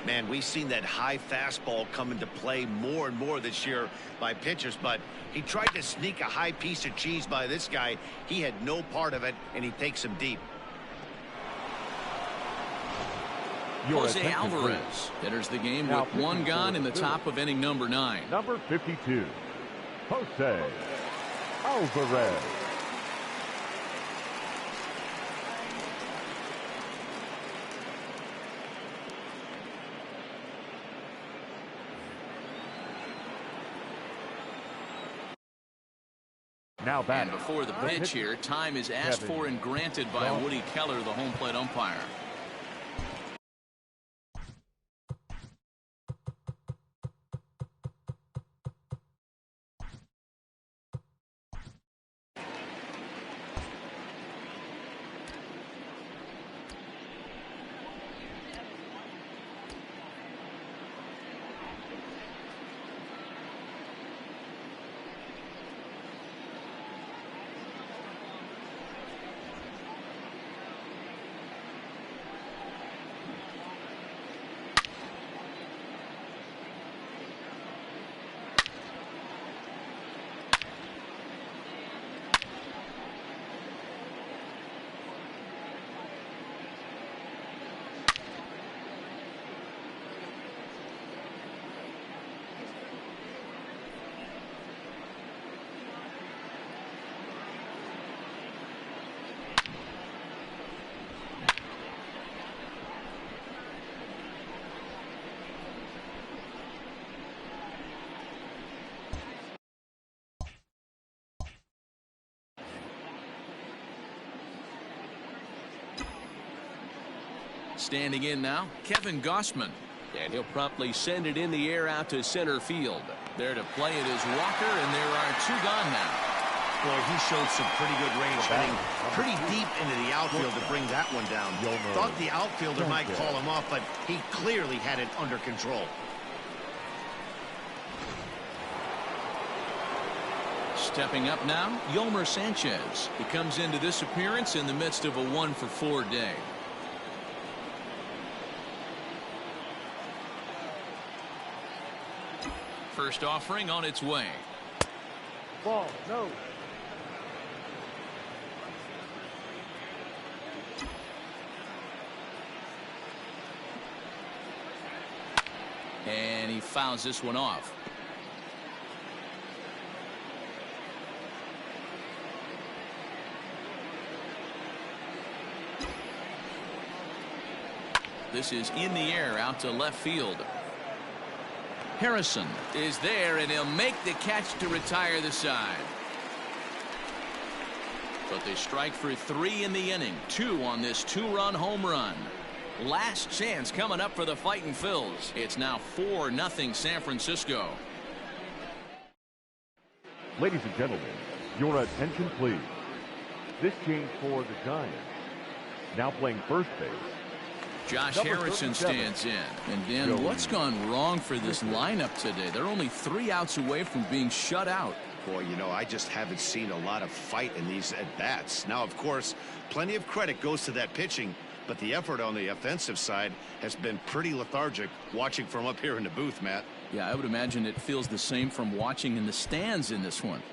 Man, we've seen that high fastball come into play more and more this year by pitchers, but he tried to sneak a high piece of cheese by this guy. He had no part of it, and he takes him deep. Jose Alvarez enters the game with one gone in the top of inning number 9. Number 52, Jose Alvarez. Now back. And before the pitch here, time is asked for and granted by Woody Keller, the home plate umpire. Standing in now, Kevin Gossman. And he'll promptly send it in the air out to center field. There to play it is Walker, and there are 2 gone now. Boy, he showed some pretty good range, hitting pretty deep into the outfield to bring that one down. Thought the outfielder might call him off, but he clearly had it under control. Stepping up now, Yolmer Sanchez. He comes into this appearance in the midst of a 1-for-4 day. First offering on its way. Ball, no. And he fouls this one off. This is in the air out to left field. Harrison is there, and he'll make the catch to retire the side. But they strike for 3 in the inning. 2 on this 2-run home run. Last chance coming up for the Fightin' Phils. It's now 4-0 San Francisco. Ladies and gentlemen, your attention please. This change for the Giants. Now playing first base, Josh Harrison stands in. And then what's gone wrong for this lineup today? They're only 3 outs away from being shut out. Boy, you know, I just haven't seen a lot of fight in these at-bats. Now, of course, plenty of credit goes to that pitching, but the effort on the offensive side has been pretty lethargic watching from up here in the booth, Matt. Yeah, I would imagine it feels the same from watching in the stands in this one.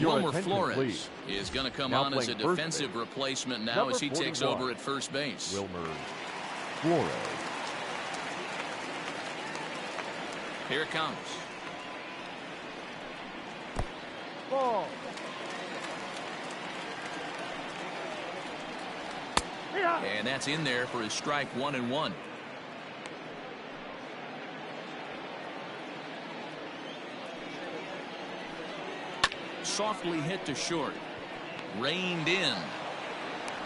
Wilmer Flores is going to come on as a defensive replacement now as he takes over at first base. Wilmer Flores. Here it comes. Ball. And that's in there for his strike 1-1. Softly hit to short. Reined in.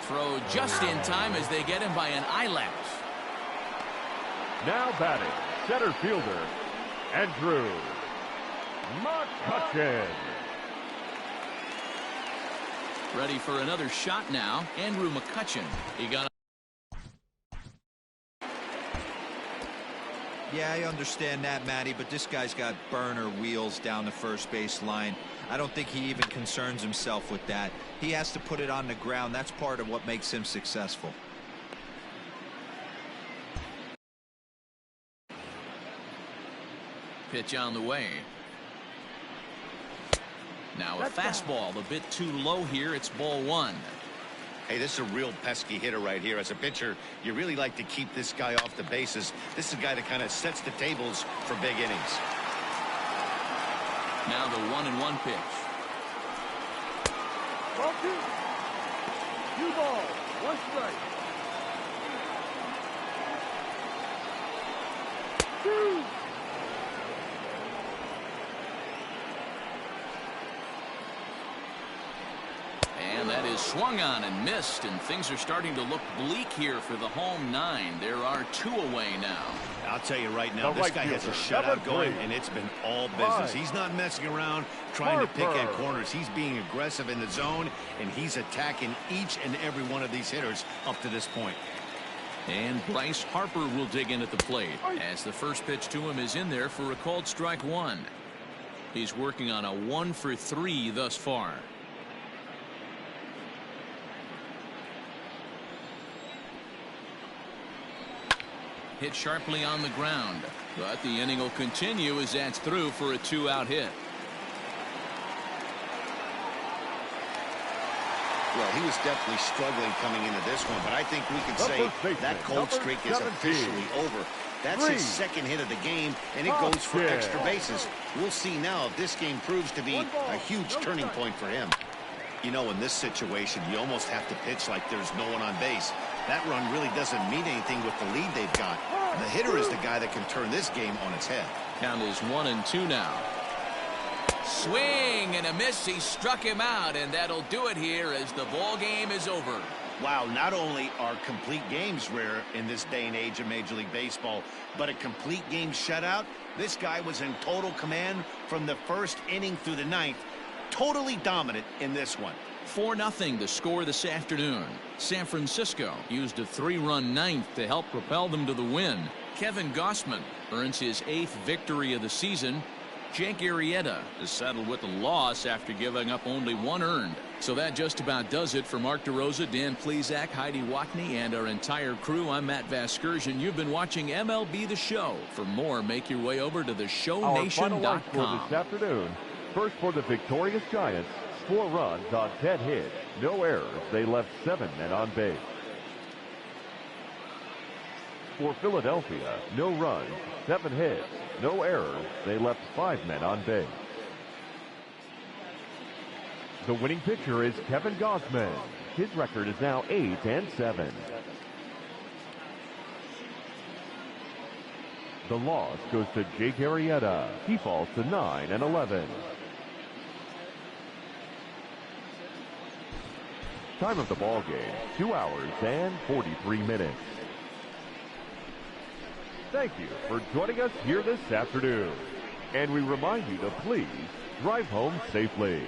Throw just in time as they get him by an eyelash. Now batting, center fielder, Andrew McCutchen. Ready for another shot now. Andrew McCutchen. He got. Yeah, I understand that, Matty, but this guy's got burner wheels down the first base line. I don't think he even concerns himself with that. He has to put it on the ground. That's part of what makes him successful. Pitch on the way. Now a fastball a bit too low here. It's ball 1. Hey, this is a real pesky hitter right here. As a pitcher, you really like to keep this guy off the bases. This is a guy that kind of sets the tables for big innings. Now the 1-1 pitch. Ball 2. 2 balls, 1 strike. 2. And that is swung on and missed, and things are starting to look bleak here for the home 9. There are 2 away now. I'll tell you right now, this guy has a shutout going, and it's been all business. He's not messing around trying to pick at corners. He's being aggressive in the zone, and he's attacking each and every one of these hitters up to this point. And Bryce Harper will dig in at the plate as the first pitch to him is in there for a called strike 1. He's working on a 1 for 3 thus far. Hit sharply on the ground, but the inning will continue as that's through for a 2-out hit. Well, he was definitely struggling coming into this one, but I think we can say that cold streak is officially over. That's his second hit of the game, and it goes for extra bases. We'll see now if this game proves to be a huge turning point for him. You know, in this situation, you almost have to pitch like there's no one on base. That run really doesn't mean anything with the lead they've got. The hitter is the guy that can turn this game on its head. Count is 1-2 now. Swing and a miss. He struck him out, and that'll do it here as the ball game is over. Wow, not only are complete games rare in this day and age of Major League Baseball, but a complete game shutout. This guy was in total command from the first inning through the 9th. Totally dominant in this one. 4-0 the score this afternoon. San Francisco used a 3-run 9th to help propel them to the win. Kevin Gausman earns his 8th victory of the season. Jake Arrieta is settled with a loss after giving up only 1 earned. So that just about does it for Mark DeRosa, Dan Plesac, Heidi Watney, and our entire crew. I'm Matt Vasgersian. You've been watching MLB The Show. For more, make your way over to theshownation.com. Our final score this afternoon. First for the victorious Giants, 4 runs on 10 hits, no errors. They left 7 men on base. For Philadelphia, no runs, 7 hits, no errors. They left 5 men on base. The winning pitcher is Kevin Gausman. His record is now 8-7. The loss goes to Jake Arrieta. He falls to 9-11. Time of the ball game, 2 hours and 43 minutes. Thank you for joining us here this afternoon. And we remind you to please drive home safely.